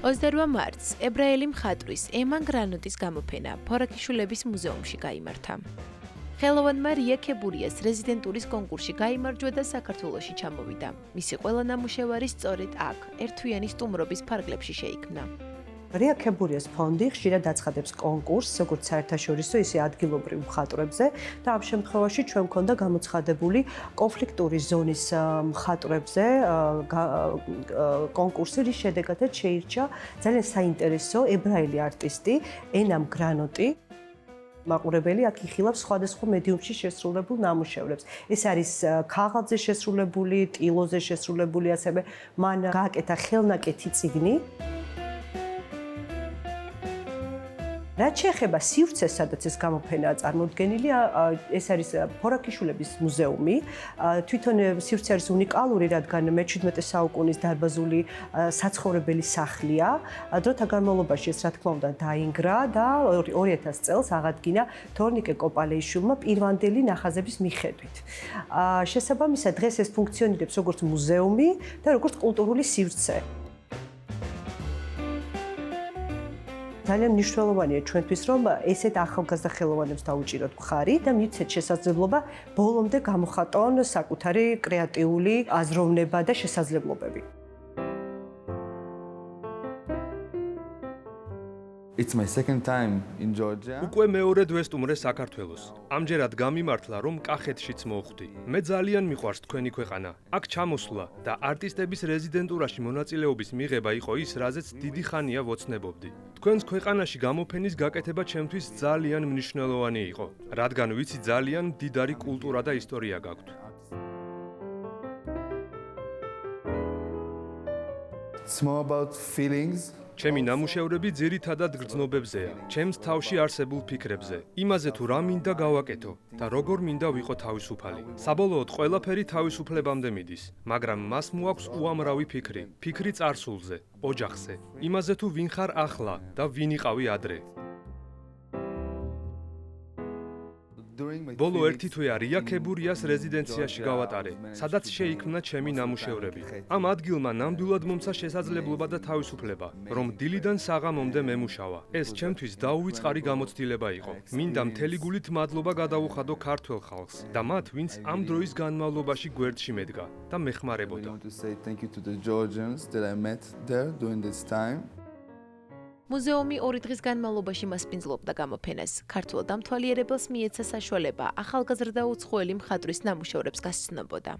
28 მარტს ებრაელი მხატვრის ემან გრანოტის გამოფენა ფორაქიშვილების მუზეუმში გაიმართა. ხელოვანმა რია ქებურიას რეზიდენტურის კონკურსში გაიმარჯვა და საქართველოში ჩამოვიდა. მისი ყველა ნამუშევარი სწორედ აქ, ერთთვიანი სტუმრობის ფარგლებში შეიქმნა. რია ქებურიას ფონდი ხშირად აცხადებს კონკურსს, როგორც საერთაშორისო, ისე ადგილობრივ მხატვრებზე და ამ შემთხვევაში ჩვენ მქონდა გამოცხადებული კონფლიქტური ზონის მხატვრებზე კონკურსი, რის შედეგადაც შეირჩა ძალიან საინტერესო ებრაელი არტისტი ენამ გრანოტი. მაყურებელი აქ იხილავს სხვადასხვა მედიუმში შესრულებულ ნამუშევრებს. ეს არის ქაღალდზე შესრულებული, ტილოზე შესრულებული, ასევე მან გააკეთა ხელნაკეთი წიგნი. რაც შეეხება სივრცეს, სადაც ეს გამოფენაა წარმოდგენილი, ეს არის ფორაქიშვილების მუზეუმი. თვითონ სივრცე არის უნიკალური, რადგან მე-17 საუკუნის დარბაზული საცხოვრებელი სახლია. დროთა განმავლობაში ეს რა თქმა უნდა დაინგრა და 2000 წელს აღადგინა თორნიკე კოპალეიშვილმა პირვანდელი ნახაზების მიხედვით. შესაბამისად, დღეს ეს ფუნქციონირებს როგორც მუზეუმი და როგორც კულტურული სივრცე. ძალიან მნიშვნელოვანია ჩვენთვის, რომ ესეთ ახალგაზრდა ხელოვანებს დაუჭიროთ მხარი და მივცეთ შესაძლებლობა ბოლომდე გამოხატონ საკუთარი კრეატიული აზროვნება და შესაძლებლობები. It's my second time in Georgia. უკვე მეორედ ვესტუმრე საქართველოს. ამჯერად გამიმართლა, რომ კახეთშიც მოვხვდი. მე ძალიან მიყვარს თქვენი ქვეყანა. აქ ჩამოსვლა და არტისტების რეზიდენტურაში მონაწილეობის მიღება იყო ის, რაზეც დიდი ხანია ვოცნებობდი. თქვენს ქვეყანაში გამოფენის გაკეთება ჩემთვის ძალიან მნიშვნელოვანი იყო, რადგან ვიცი ძალიან მდიდარი კულტურა და ისტორია გაქვთ. It's more about feelings. ჩემი ნამუშევრები ძირითადად გრძნობებზეა, ჩემს თავში არსებულ ფიქრებზე, იმაზე თუ რა მინდა გავაკეთო და როგორ მინდა ვიყო თავისუფალი. საბოლოოდ ყველაფერი თავისუფლებამდე მიდის, მაგრამ მას მოაქვს უამრავი ფიქრი, ფიქრი წარსულზე, ოჯახზე, იმაზე თუ ვინ ხარ ახლა და ვინ იყავი ადრე. ბოლო ერთი თვეა რია ქებურიას რეზიდენციაში გავატარე, სადაც შეიქმნა ჩემი ნამუშევრები. ამ ადგილმა ნამდვილად მომცა შესაძლებლობა და თავისუფლება, რომ დილიდან საღამომდე მემუშავა. ეს ჩემთვის დაუვიწყარი გამოცდილება იყო. მინდა მთელი გულით მადლობა გადავუხადო ქართველ ხალხს და მათ, ვინც ამ დროის განმავლობაში გვერდში მედგა და მეხმარებოდა. I want to say thank you to the Georgians that I met there during this time. მუზეუმი 2 დღის განმავლობაში მასპინძლობდა გამოფენას. ქართულ დამთვალიერებელს მიეცა საშუალება ახალგაზრდა უცხოელი მხატვრის ნამუშევრებს გასცნობოდა.